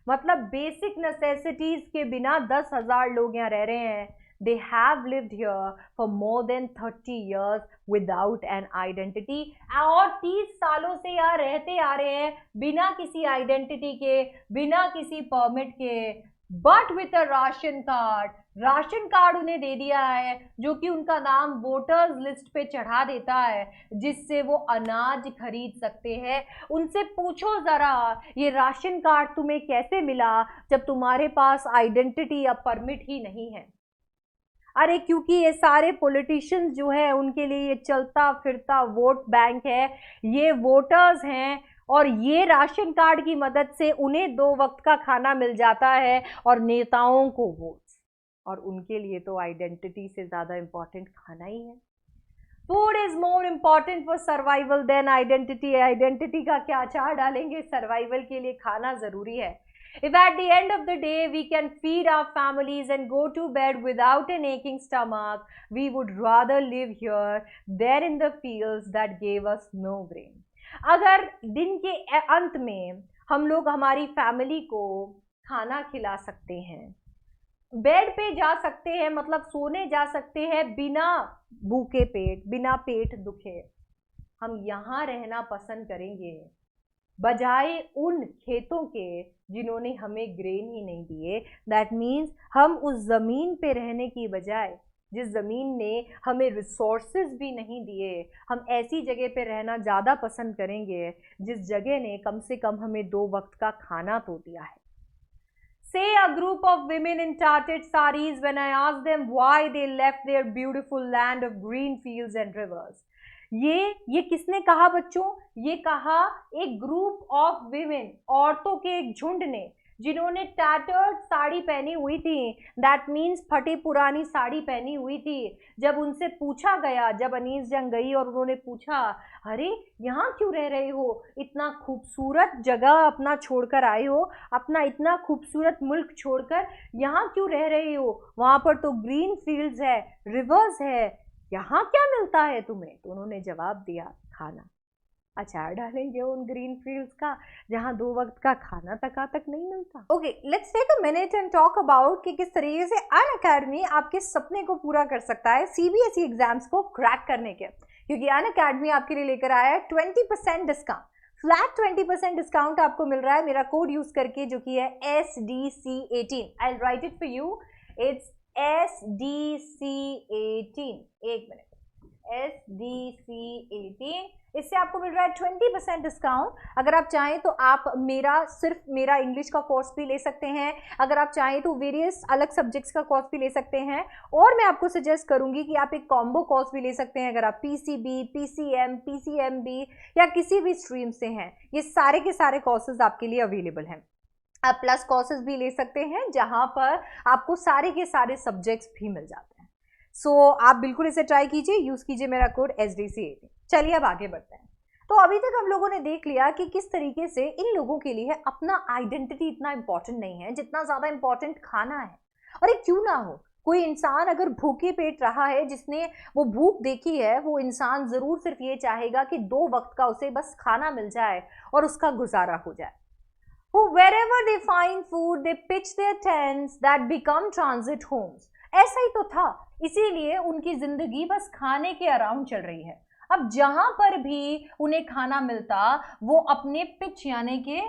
मतलब बेसिक नेसेसिटीज के बिना 10,000 लोग यहाँ रह रहे हैं। They have lived here for more than 30 years without an identity, और 30 सालों से यहाँ रहते आ रहे हैं बिना किसी आइडेंटिटी के, बिना किसी परमिट के, but with a ration card. Ration card उन्हें दे दिया है जो कि उनका नाम वोटर्स लिस्ट पे चढ़ा देता है, जिससे वो अनाज खरीद सकते हैं। उनसे पूछो जरा, ये राशन कार्ड तुम्हें कैसे मिला जब तुम्हारे पास आइडेंटिटी या परमिट ही नहीं है? अरे क्योंकि ये सारे पॉलिटिशियंस जो है उनके लिए ये चलता फिरता वोट बैंक है, ये वोटर्स हैं, और ये राशन कार्ड की मदद से उन्हें 2 वक्त का खाना मिल जाता है और नेताओं को वोट्स, और उनके लिए तो आइडेंटिटी से ज़्यादा इम्पॉर्टेंट खाना ही है। Food is more important for survival than identity. Identity का क्या चार डालेंगे, सर्वाइवल के लिए खाना ज़रूरी है। If at the end of the day we can feed our families and go to bed without an aching stomach, we would rather live here than in the fields that gave us no grain. अगर दिन के अंत में हम लोग हमारी फैमिली को खाना खिला सकते हैं, बेड पे जा सकते हैं, मतलब सोने जा सकते हैं बिना भूखे पेट, बिना पेट दुखे, हम यहाँ रहना पसंद करेंगे बजाय उन खेतों के जिन्होंने हमें ग्रेन ही नहीं दिए। दैट मीन्स हम उस ज़मीन पे रहने की बजाय, जिस ज़मीन ने हमें रिसोर्सेज भी नहीं दिए, हम ऐसी जगह पे रहना ज़्यादा पसंद करेंगे जिस जगह ने कम से कम हमें 2 वक्त का खाना तो दिया है। Say a group of women in tattered saris when I asked them why they left their beautiful land of green fields and rivers. ये किसने कहा बच्चों? ये कहा एक ग्रुप ऑफ विमेन, औरतों के एक झुंड ने, जिन्होंने टैटर्ड साड़ी पहनी हुई थी। दैट मीन्स फटी पुरानी साड़ी पहनी हुई थी। जब उनसे पूछा गया, जब अनीस जंग गई और उन्होंने पूछा, अरे यहाँ क्यों रह रहे हो, इतना खूबसूरत जगह अपना छोड़कर आए हो, अपना इतना खूबसूरत मुल्क छोड़कर यहाँ क्यों रह रहे हो, वहाँ पर तो ग्रीन फील्ड्स है, रिवर्स है, यहाँ क्या मिलता है तुम्हें? तो उन्होंने जवाब दिया, खाना। अचार डालेंगे उन ग्रीन फील्ड्स का जहां 2 वक्त का खाना तक नहीं मिलता। Okay, let's take a minute and talk about कि किस तरीके से अनअकैडमी आपके सपने को पूरा कर सकता है सीबीएसई एग्जाम्स को क्रैक करने के, क्योंकि अनअकैडमी आपके लिए लेकर आया है 20% डिस्काउंट, फ्लैट 20% डिस्काउंट आपको मिल रहा है मेरा कोड यूज करके, जो कि है SDC18। I right it for you, it's SDC18। एक मिनट, SDC18, इससे आपको मिल रहा है 20% डिस्काउंट। अगर आप चाहें तो आप सिर्फ मेरा इंग्लिश का कोर्स भी ले सकते हैं, अगर आप चाहें तो वेरियस अलग सब्जेक्ट्स का कोर्स भी ले सकते हैं, और मैं आपको सजेस्ट करूंगी कि आप एक कॉम्बो कोर्स भी ले सकते हैं अगर आप PCB, PCM, PCMB या किसी भी स्ट्रीम से हैं। ये सारे के सारे कोर्सेज आपके लिए अवेलेबल हैं। आप प्लस कोर्सेज भी ले सकते हैं जहां पर आपको सारे के सारे सब्जेक्ट्स भी मिल जाते हैं। सो आप बिल्कुल इसे ट्राई कीजिए, यूज कीजिए मेरा कोड SDC18। चलिए अब आगे बढ़ते हैं। तो अभी तक हम लोगों ने देख लिया कि किस तरीके से इन लोगों के लिए अपना आइडेंटिटी इतना इंपॉर्टेंट नहीं है जितना ज्यादा इंपॉर्टेंट खाना है। और ये क्यों ना हो, कोई इंसान अगर भूखे पेट रहा है, जिसने वो भूख देखी है, वो इंसान जरूर सिर्फ ये चाहेगा कि 2 वक्त का उसे बस खाना मिल जाए और उसका गुजारा हो जाए। Who wherever they find food, they pitch their tents that become transit homes। ऐसा ही तो था, इसीलिए उनकी जिंदगी बस खाने के अराउंड चल रही है। अब जहां पर भी उन्हें खाना मिलता, वो अपने पिच यानी के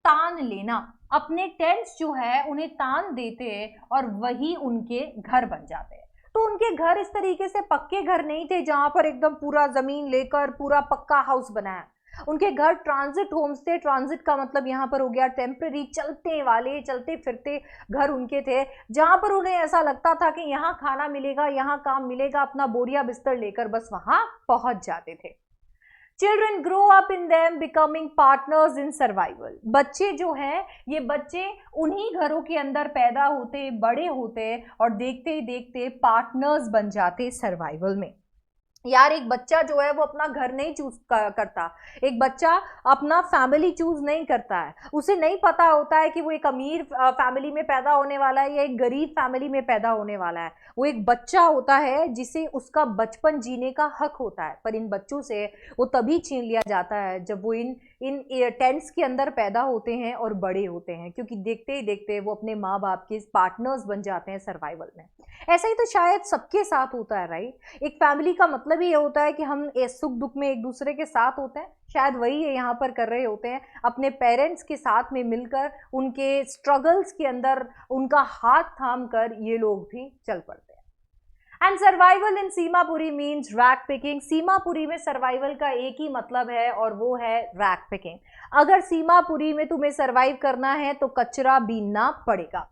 तान लेना, अपने टेंट्स जो है उन्हें तान देते और वही उनके घर बन जाते। तो उनके घर इस तरीके से पक्के घर नहीं थे जहां पर एकदम पूरा जमीन लेकर पूरा पक्का हाउस बनाया। उनके घर ट्रांजिट होम्स थे। ट्रांजिट का मतलब यहाँ पर हो गया टेम्पररी, चलते वाले, चलते फिरते घर उनके थे, जहां पर उन्हें ऐसा लगता था कि यहाँ खाना मिलेगा, यहाँ काम मिलेगा, अपना बोरिया बिस्तर लेकर बस वहां पहुंच जाते थे। Children grow up in them becoming partners in survival. बच्चे जो हैं, ये बच्चे उन्हीं घरों के अंदर पैदा होते, बड़े होते और देखते ही देखते पार्टनर्स बन जाते सर्वाइवल में। यार, एक बच्चा जो है वो अपना घर नहीं चूज करता, एक बच्चा अपना फैमिली चूज नहीं करता है। उसे नहीं पता होता है कि वो एक अमीर फैमिली में पैदा होने वाला है या एक गरीब फैमिली में पैदा होने वाला है। वो एक बच्चा होता है जिसे उसका बचपन जीने का हक होता है, पर इन बच्चों से वो तभी छीन लिया जाता है जब वो इन टेंट्स के अंदर पैदा होते हैं और बड़े होते हैं, क्योंकि देखते ही देखते वो अपने माँ बाप के पार्टनर्स बन जाते हैं सर्वाइवल में। ऐसा ही तो शायद सबके साथ होता है, राइट? एक फैमिली का मतलब ही ये होता है कि हम सुख दुख में एक दूसरे के साथ होते हैं। शायद वही ये यहाँ पर कर रहे होते हैं, अपने पेरेंट्स के साथ में मिलकर उनके स्ट्रगल्स के अंदर उनका हाथ थाम कर ये लोग भी चल पड़ते हैं। And survival in Seemapuri means rag picking. Seemapuri में सर्वाइवल का एक ही मतलब है और वो है रैक पिकिंग। अगर सीमापुरी में तुम्हें सर्वाइव करना है तो कचरा बीनना पड़ेगा।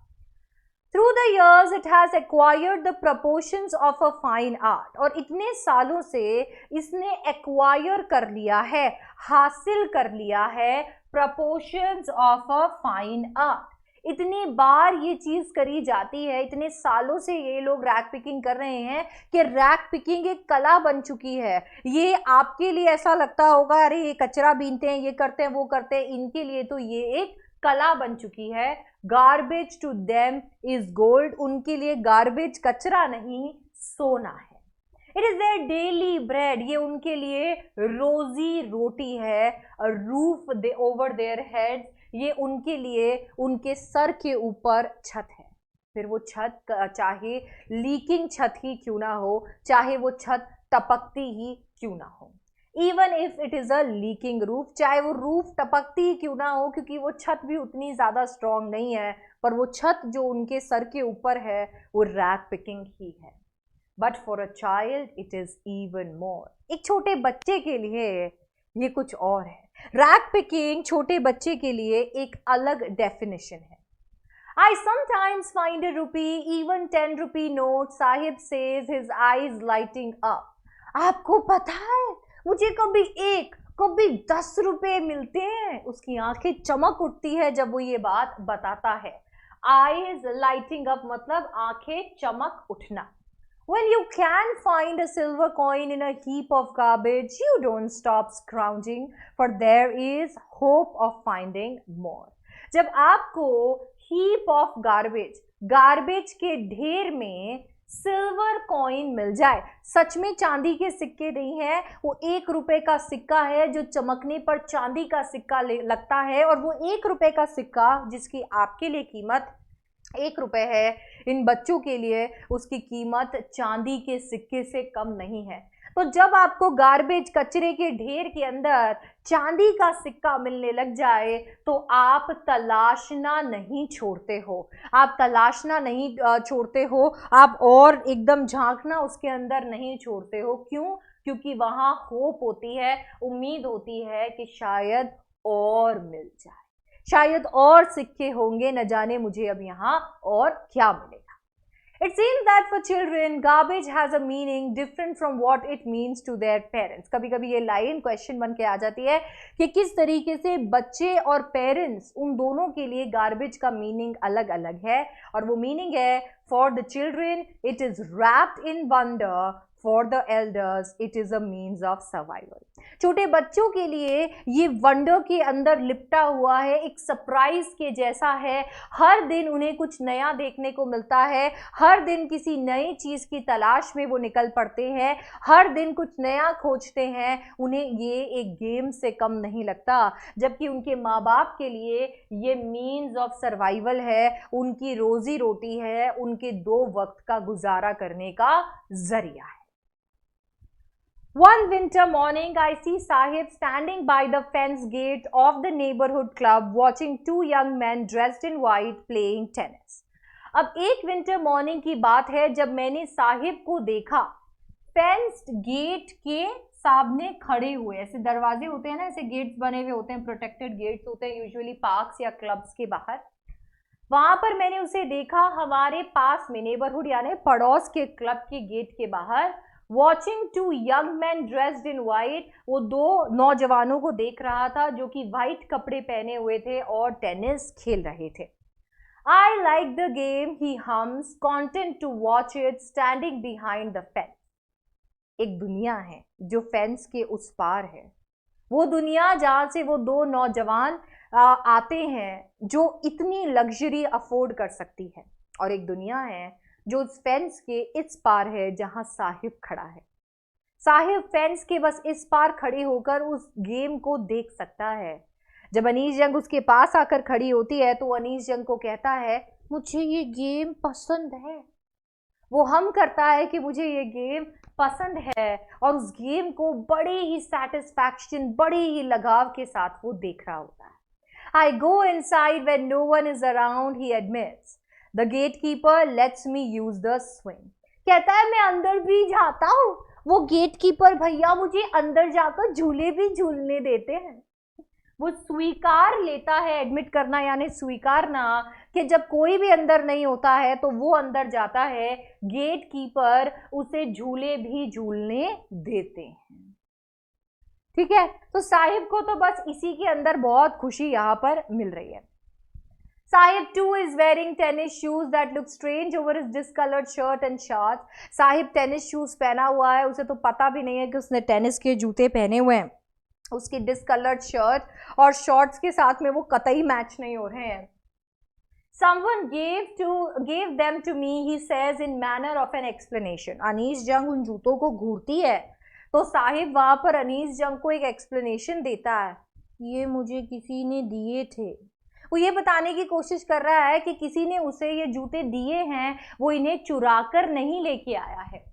Through the years, it has acquired the proportions of a fine art। और इतने सालों से इसने acquire कर लिया है, हासिल कर लिया है proportions of a fine art। इतनी बार ये चीज करी जाती है, इतने सालों से ये लोग रैक पिकिंग कर रहे हैं कि रैक पिकिंग एक कला बन चुकी है। ये आपके लिए ऐसा लगता होगा, अरे ये कचरा बीनते हैं, ये करते हैं, वो करते हैं, इनके लिए तो ये एक कला बन चुकी है। Garbage to them is gold. उनके लिए गार्बेज कचरा नहीं, सोना है। It is their daily bread. ये उनके लिए रोजी रोटी है। Roof they over their heads. ये उनके लिए उनके सर के ऊपर छत है। फिर वो छत चाहे लीकिंग छत ही क्यों ना हो, चाहे वो छत टपकती ही क्यों ना हो, even if it is a leaking roof, चाहे वो रूफ टपकती ही क्यों ना हो, क्योंकि वो छत भी उतनी ज्यादा स्ट्रांग नहीं है, पर वो छत जो उनके सर के ऊपर है वो रैक पिकिंग ही है। But for a child it is even more. एक छोटे बच्चे के लिए ये कुछ और है। रैक पिकिंग छोटे बच्चे के लिए एक अलग डेफिनेशन है। I sometimes find a rupee, even 10 rupee note, Sahib says his eyes lighting up। आपको पता है, मुझे कभी 1, कभी 10 रुपए मिलते हैं, उसकी आंखें चमक उठती है जब वो ये बात बताता है। Eyes lighting up मतलब आंखें चमक उठना। When you can find a silver coin in a heap of garbage, you don't stop scrounging, for there is hope of finding more। जब आपको heap of garbage, गार्बेज के ढेर में सिल्वर कॉइन मिल जाए। सच में चांदी के सिक्के नहीं है, वो 1 रुपए का सिक्का है जो चमकने पर चांदी का सिक्का लगता है, और वो 1 रुपए का सिक्का जिसकी आपके लिए कीमत 1 रुपए है, इन बच्चों के लिए उसकी कीमत चांदी के सिक्के से कम नहीं है। तो जब आपको गार्बेज कचरे के ढेर के अंदर चांदी का सिक्का मिलने लग जाए तो आप तलाशना नहीं छोड़ते हो, आप तलाशना नहीं छोड़ते हो, आप और एकदम झांकना उसके अंदर नहीं छोड़ते हो। क्यों? क्योंकि वहां होप होती है, उम्मीद होती है कि शायद और मिल जाए, शायद और सिक्के होंगे, न जाने मुझे अब यहाँ और क्या मिलेगा। It seems that for children, garbage has a meaning different from what it means to their parents. कभी कभी ये लाइन क्वेश्चन बन के आ जाती है कि किस तरीके से बच्चे और पेरेंट्स, उन दोनों के लिए गार्बेज का मीनिंग अलग अलग है। और वो मीनिंग है, for the children it is wrapped in wonder, for the elders it is a means of survival. छोटे बच्चों के लिए ये वंडर के अंदर लिपटा हुआ है, एक सरप्राइज के जैसा है। हर दिन उन्हें कुछ नया देखने को मिलता है, हर दिन किसी नई चीज की तलाश में वो निकल पड़ते हैं, हर दिन कुछ नया खोजते हैं। उन्हें ये एक गेम से कम नहीं लगता, जबकि उनके माँ बाप के लिए ये मीन्स ऑफ सर्वाइवल है, उनकी रोजी रोटी है, उनके 2 वक्त का गुजारा करने का जरिया है। One winter morning, I see Sahib standing by the fence gate of the neighborhood club watching 2 young men dressed in white playing tennis. अब एक विंटर मॉर्निंग की बात है जब मैंने साहिब को देखा फेंस्ड गेट के सामने खड़े हुए। ऐसे दरवाजे होते हैं ना, ऐसे गेट्स बने हुए होते हैं, प्रोटेक्टेड गेट्स होते हैं यूजुअली पार्क्स या क्लब्स के बाहर। वहां पर मैंने उसे देखा हमारे पास में, नेबरहुड यानी पड़ोस के क्लब के गेट के बाहर, watching 2 young man dressed in white. वो 2 नौजवानों को देख रहा था जो कि वाइट कपड़े पहने हुए थे और टेनिस खेल रहे थे। I like the game, he hums, content to watch it standing behind the fence. एक दुनिया है जो फेंस के उस पार है, वो दुनिया जहां से वो 2 नौजवान आते हैं जो इतनी लग्जरी अफोर्ड कर सकती है, और एक दुनिया है जो उस फेंस के इस पार है जहां साहिब खड़ा है। साहिब फेंस के बस इस पार खड़े होकर उस गेम को देख सकता है। जब अनीस जंग उसके पास आकर खड़ी होती है तो अनीस जंग को कहता है, मुझे ये गेम पसंद है। वो हम करता है कि मुझे ये गेम पसंद है, और उस गेम को बड़े ही सैटिस्फैक्शन, बड़े ही लगाव के साथ वो देख रहा होता है। I go inside when no one is around, he admits. The gatekeeper lets me use the swing. कहता है मैं अंदर भी जाता हूँ, वो गेटकीपर भैया मुझे अंदर जाकर झूले भी झूलने देते हैं। वो स्वीकार लेता है, एडमिट करना यानी स्वीकारना, कि जब कोई भी अंदर नहीं होता है तो वो अंदर जाता है, गेटकीपर उसे झूले भी झूलने देते हैं। ठीक है, तो साहिब को तो बस इसी के अंदर बहुत खुशी यहां पर मिल रही है। Sahib too is wearing tennis shoes that look strange over his discolored shirt and shorts. Sahib tennis shoes पहना हुआ है, उसे तो पता भी नहीं है कि उसने टेनिस के जूते पहने हुए हैं। उसकी डिसकलर्ड शर्ट और शॉर्ट्स के साथ में वो कतई मैच नहीं हो रहे हैं। Someone gave them to me, he says in manner of an explanation. Anees जंग उन जूतों को घूरती है तो साहिब वहां पर अनीस जंग को एक एक्सप्लेनेशन देता है, ये मुझे किसी ने दिए थे। वो ये बताने की कोशिश कर रहा है कि किसी ने उसे ये जूते दिए हैं, वो इन्हें चुरा कर नहीं लेके आया है।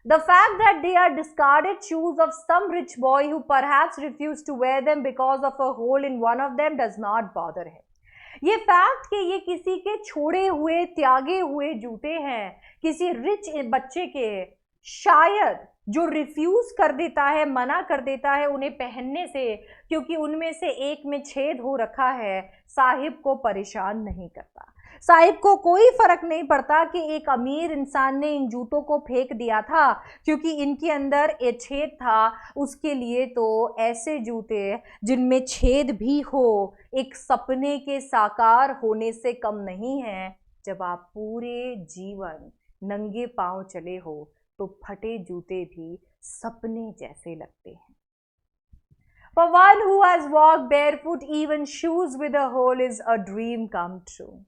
The fact that they are discarded shoes of some rich boy who perhaps refused to wear them because of a hole in one of them does not bother him. ये फैक्ट कि ये किसी के छोड़े हुए, त्यागे हुए जूते हैं, किसी रिच बच्चे के, शायद जो रिफ्यूज कर देता है, मना कर देता है उन्हें पहनने से क्योंकि उनमें से एक में छेद हो रखा है, साहिब को परेशान नहीं करता। साहिब को कोई फर्क नहीं पड़ता कि एक अमीर इंसान ने इन जूतों को फेंक दिया था क्योंकि इनके अंदर एक छेद था। उसके लिए तो ऐसे जूते जिनमें छेद भी हो एक सपने के साकार होने से कम नहीं है। जब आप पूरे जीवन नंगे पांव चले हो तो फटे जूते भी सपने जैसे लगते हैं। For one who has walked barefoot, even shoes with a hole is a dream come true.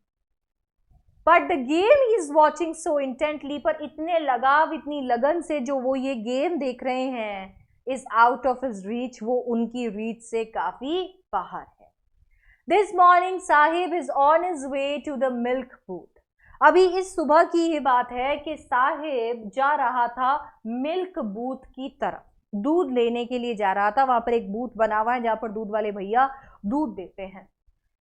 But the game he is watching so intently, पर इतने लगाव, इतनी लगन से जो वो ये गेम देख रहे हैं, is out of his reach, वो उनकी रीच से काफी बाहर है। This morning Saheb is on his way to the milk booth. अभी इस सुबह की ये बात है कि साहिब जा रहा था मिल्क बूथ की तरफ, दूध लेने के लिए जा रहा था। वहां पर एक बूथ बना हुआ है जहां पर दूध वाले भैया दूध देते हैं।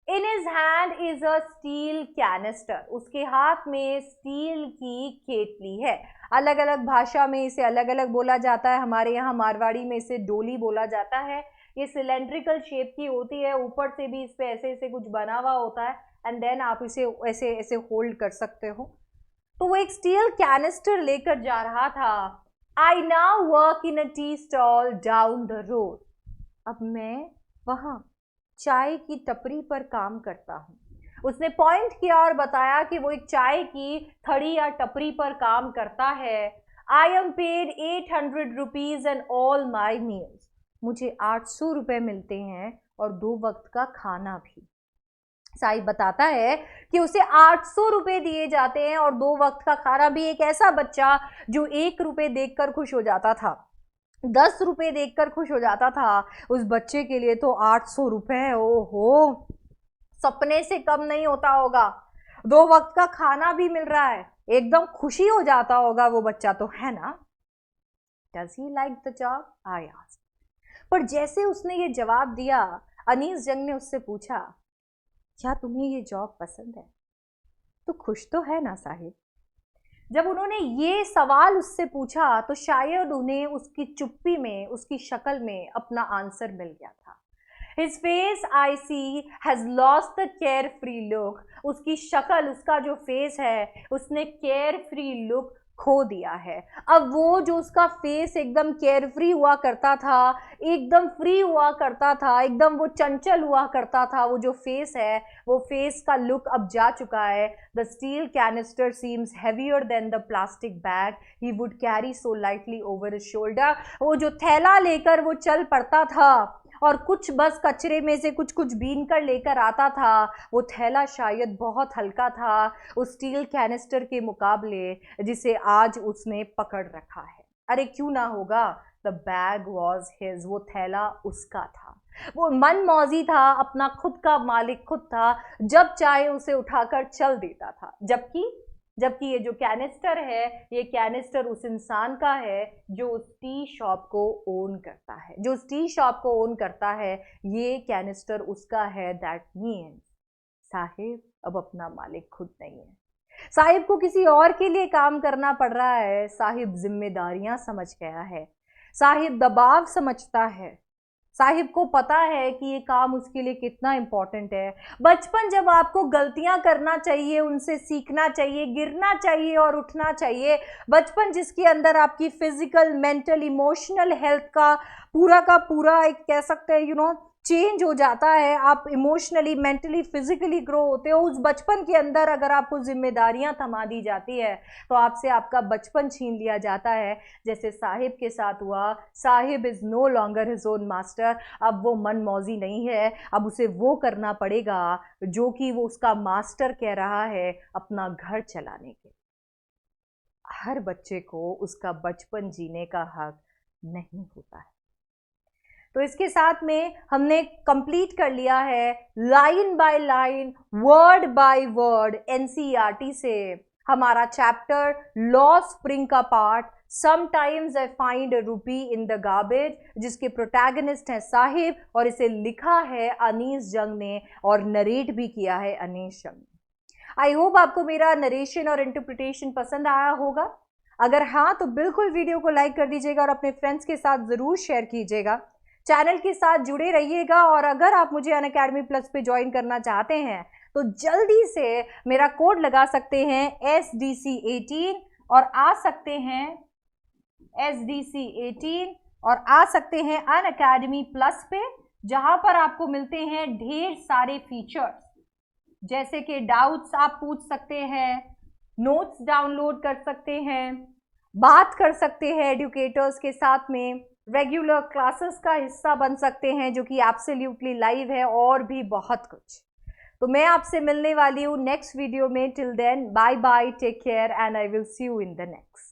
In his hand is a steel canister, उसके हाथ में स्टील की केतली है। अलग अलग भाषा में इसे अलग अलग बोला जाता है। हमारे यहाँ मारवाड़ी में इसे डोली बोला जाता है। ये सिलेंड्रिकल शेप की होती है, ऊपर से भी इस पे ऐसे ऐसे कुछ बना हुआ होता है, एंड देन आप इसे ऐसे ऐसे होल्ड कर सकते हो। तो वो एक स्टील कैनिस्टर लेकर जा रहा था। I now work in a tea stall down the road. अब मैं वहां चाय की टपरी पर काम करता हूँ। उसने पॉइंट किया और बताया कि वो एक चाय की थड़ी या टपरी पर काम करता है। I am paid 800 rupees and all my meals. मुझे 800 रुपये मिलते हैं और 2 वक्त का खाना भी। साहिब बताता है कि उसे 800 रुपये दिए जाते हैं और 2 वक्त का खाना भी। एक ऐसा बच्चा जो 1 रुपये देखकर खुश हो जाता था, 10 रुपये देखकर खुश हो जाता था, उस बच्चे के लिए तो 800 रुपये, ओहो, सपने से कम नहीं होता होगा। 2 वक्त का खाना भी मिल रहा है, एकदम खुशी हो जाता होगा वो बच्चा तो, है ना? Does he like the job? I asked. पर जैसे उसने ये जवाब दिया, अनीस जंग ने उससे पूछा, क्या तुम्हें ये जॉब पसंद है? तो खुश तो है ना साहिब? जब उन्होंने ये सवाल उससे पूछा तो शायद उन्हें उसकी चुप्पी में, उसकी शक्ल में अपना आंसर मिल गया था। His face I see has lost the carefree look. उसकी शक्ल, उसका जो फेस है, उसने carefree look खो दिया है। अब वो जो उसका फेस एकदम केयरफ्री हुआ करता था, एकदम फ्री हुआ करता था, एकदम वो चंचल हुआ करता था, वो जो फेस है, वो फेस का लुक अब जा चुका है। The steel canister seems heavier than the plastic bag he would carry so lightly over his shoulder. वो जो थैला लेकर वो चल पड़ता था और कुछ बस कचरे में से कुछ कुछ बीन कर लेकर आता था, वो थैला शायद बहुत हल्का था उस स्टील कैनिस्टर के मुकाबले जिसे आज उसने पकड़ रखा है। अरे क्यों ना होगा, द बैग वॉज हिज, वो थैला उसका था। वो मन मौजी था, अपना खुद का मालिक खुद था, जब चाहे उसे उठाकर चल देता था। जबकि ये जो कैनिस्टर है, ये कैनिस्टर उस इंसान का है जो उस टी शॉप को ओन करता है, जो उस टी शॉप को ओन करता है, ये कैनिस्टर उसका है। दैट मीन्स साहिब अब अपना मालिक खुद नहीं है। साहिब को किसी और के लिए काम करना पड़ रहा है। साहिब जिम्मेदारियां समझ गया है, साहिब दबाव समझता है, साहिब को पता है कि ये काम उसके लिए कितना इंपॉर्टेंट है। बचपन जब आपको गलतियां करना चाहिए, उनसे सीखना चाहिए, गिरना चाहिए और उठना चाहिए, बचपन जिसके अंदर आपकी फिजिकल, मेंटल, इमोशनल हेल्थ का पूरा एक कह सकते हैं चेंज हो जाता है, आप इमोशनली, मेंटली, फिजिकली ग्रो होते हो। उस बचपन के अंदर अगर आपको जिम्मेदारियां थमा दी जाती है तो आपसे आपका बचपन छीन लिया जाता है, जैसे साहिब के साथ हुआ। Saheb is no longer his own master. अब वो मन मौजी नहीं है, अब उसे वो करना पड़ेगा जो कि वो उसका मास्टर कह रहा है, अपना घर चलाने के। हर बच्चे को उसका बचपन जीने का हक नहीं होता है। तो इसके साथ में हमने कंप्लीट कर लिया है line by line, word by word NCERT से हमारा चैप्टर लॉ स्प्रिंग का part sometimes I find a रूपी इन द गार्बेज, जिसके प्रोटैगनिस्ट हैं साहिब और इसे लिखा है अनीस जंग ने और नरेट भी किया है अनीस जंग ने। आई होप आपको मेरा नरेशन और इंटरप्रिटेशन पसंद आया होगा। अगर हाँ तो बिल्कुल वीडियो को लाइक कर दीजिएगा और अपने फ्रेंड्स के साथ ज़रूर शेयर कीजिएगा। चैनल के साथ जुड़े रहिएगा और अगर आप मुझे अनअकैडमी प्लस पे ज्वाइन करना चाहते हैं तो जल्दी से मेरा कोड लगा सकते हैं SDC18 और आ सकते हैं SDC18 और आ सकते हैं अनअकैडमी प्लस पे, जहां पर आपको मिलते हैं ढेर सारे फीचर्स, जैसे कि डाउट्स आप पूछ सकते हैं, नोट्स डाउनलोड कर सकते हैं, बात कर सकते हैं एडुकेटर्स के साथ में, रेगुलर क्लासेस का हिस्सा बन सकते हैं जो कि एब्सोल्युटली लाइव है, और भी बहुत कुछ। तो मैं आपसे मिलने वाली हूँ नेक्स्ट वीडियो में. Till then bye bye, take care and I will see you in the next.